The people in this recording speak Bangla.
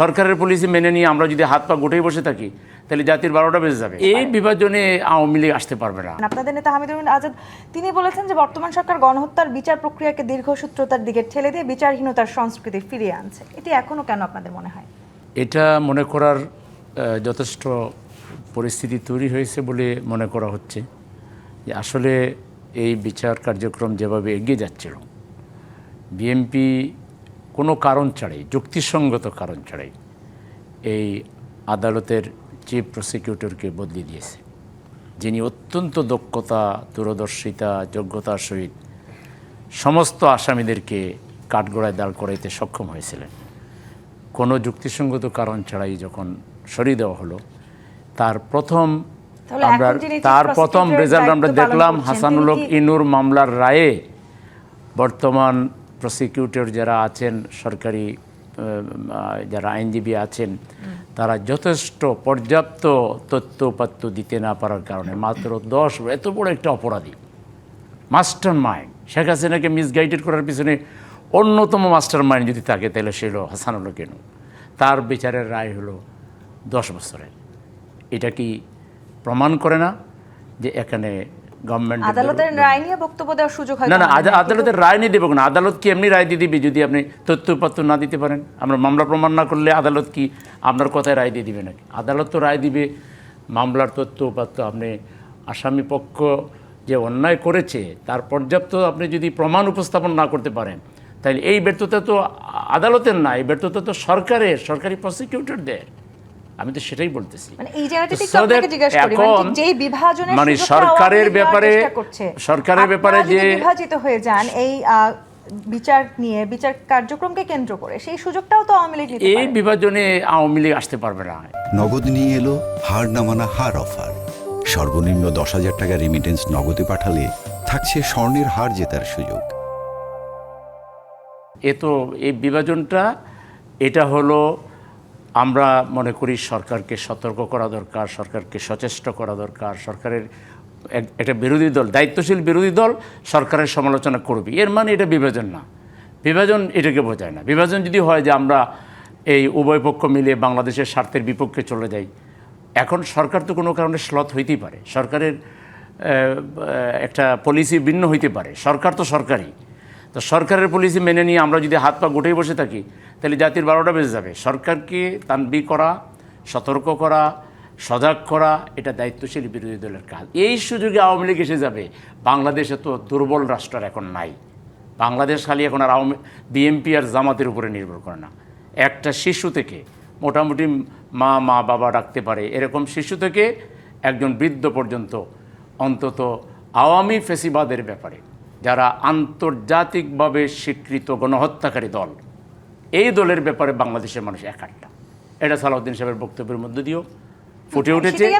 সরকারের পলিসি মেনে নিয়ে আমরা যদি হাত পা গুটিয়ে বসে থাকি তাহলে জাতির 12টা বেজে যাবে। এই বিভাজনে আওয়ামী লীগ আসতে পারবে না। আপনাদের নেতা হামিদুর রহমান আজাদ তিনি বলেছেন যে বর্তমান সরকার গণহত্যার বিচার প্রক্রিয়াকে দীর্ঘসূত্রতার দিকে ঠেলে দিয়ে বিচারহীনতার সংস্কৃতি ফিরিয়ে আনছে। এটি এখনো কেন আপনাদের মনে হয়? এটা মনে করার যথেষ্ট পরিস্থিতি তৈরি হয়েছে বলে মনে করা হচ্ছে যে আসলে এই বিচার কার্যক্রম যেভাবে এগিয়ে যাচ্ছিল, বিএনপি কোনো কারণ ছাড়াই, যুক্তিসঙ্গত কারণ ছাড়াই এই আদালতের চিফ প্রসিকিউটরকে বদলে দিয়েছে, যিনি অত্যন্ত দক্ষতা, দূরদর্শিতা, যোগ্যতার সহিত সমস্ত আসামিদেরকে কাঠগড়ায় দাঁড় করাইতে সক্ষম হয়েছিলেন। কোনো যুক্তিসঙ্গত কারণ ছাড়াই যখন সরিয়ে দেওয়া হলো, তার প্রথম রেজাল্ট আমরা দেখলাম হাসানুল হক ইনুর মামলার রায়ে বর্তমান প্রসিকিউটর যারা আছেন, সরকারি যারা আইনজীবী আছেন, তারা যথেষ্ট পর্যাপ্ত তথ্যপাত্য দিতে না পারার কারণে মাত্র 10, এত বড় একটা অপরাধী, মাস্টার মাইন্ড, শেখ হাসিনাকে মিসগাইডেড করার পিছনে অন্যতম মাস্টার মাইন্ড যদি থাকে তাহলে সে হলো হাসানুল হক ইনু। তার বিচারের রায় হলো 10 বছরের। এটা কি প্রমাণ করে না যে এখানে গভর্নমেন্ট আদালতের রায় নিয়ে বক্তব্য দেওয়ার সুযোগ হয়? না, আদালতের রায় নিয়ে দেবো না। আদালত কি এমনি রায় দিয়ে দিবে যদি আপনি তথ্যপত্র না দিতে পারেন? আমরা মামলা প্রমাণ না করলে আদালত কি আপনার কথায় রায় দিয়ে দিবে নাকি? আদালত তো রায় দিবে মামলার তথ্যপত্র, আপনি আসামি পক্ষ যে অন্যায় করেছে তার পর্যাপ্ত আপনি যদি প্রমাণ উপস্থাপন না করতে পারেন, তাহলে এই ব্যর্থতা তো আদালতের না, এই ব্যর্থতা তো সরকারের, সরকারি প্রসিকিউটরদের। আমি তো সেটাই বলতেছি। মানে সরকারের ব্যাপারে যে বিভাজিত হয়ে যান এই বিচার নিয়ে, বিচার কার্যক্রমকে কেন্দ্র করে, সেই সুযোগটাও তো আওয়ামী লীগ নিতে পারে। এই বিভাজনে আওয়ামী লীগ আসতে পারবে না। নগদ নিয়ে এলো হার না মানা হার অফার। সর্বনিম্ন 10,000 টাকা রেমিটেন্স নগদে পাঠালে থাকছে স্বর্ণের হার জেতার সুযোগ। এই বিভাজনটা এটা হলো, আমরা মনে করি সরকারকে সতর্ক করা দরকার, সরকারকে সচেষ্ট করা দরকার। সরকারের একটা বিরোধী দল, দায়িত্বশীল বিরোধী দল সরকারের সমালোচনা করবে, এর মানে এটা বিভাজন না। বিভাজন এটাকে বোঝায় না। বিভাজন যদি হয় যে আমরা এই উভয় পক্ষ মিলে বাংলাদেশের স্বার্থের বিপক্ষে চলে যাই, এখন সরকার তো কোনো কারণে শ্লথ হইতেই পারে, সরকারের একটা পলিসি ভিন্ন হইতে পারে, সরকার তো সরকারই। তো সরকারের পলিসি মেনে নিয়ে আমরা যদি হাত পা গুটিয়ে বসে থাকি তাহলে জাতির 12টা বেজে যাবে। সরকারকে তানবিহ করা, সতর্ক করা, সজাগ করা, এটা দায়িত্বশীল বিরোধী দলের কাজ। এই সুযোগে আওয়ামী লীগ এসে যাবে। বাংলাদেশে তো দুর্বল রাষ্ট্র এখন নাই। বাংলাদেশ খালি এখন আর বিএনপি আর জামাতের উপরে নির্ভর করে না। একটা শিশু থেকে, মোটামুটি মা বাবা ডাকতে পারে এরকম শিশু থেকে একজন বৃদ্ধ পর্যন্ত, অন্তত আওয়ামী ফেসিবাদের ব্যাপারে যারা আন্তর্জাতিকভাবে স্বীকৃত গণহত্যাকারী দল, এই দলের ব্যাপারে বাংলাদেশের মানুষ একাট্টা। এটা সালাউদ্দিন সাহেবের বক্তব্যের মধ্য দিয়েও ফুটে উঠেছে।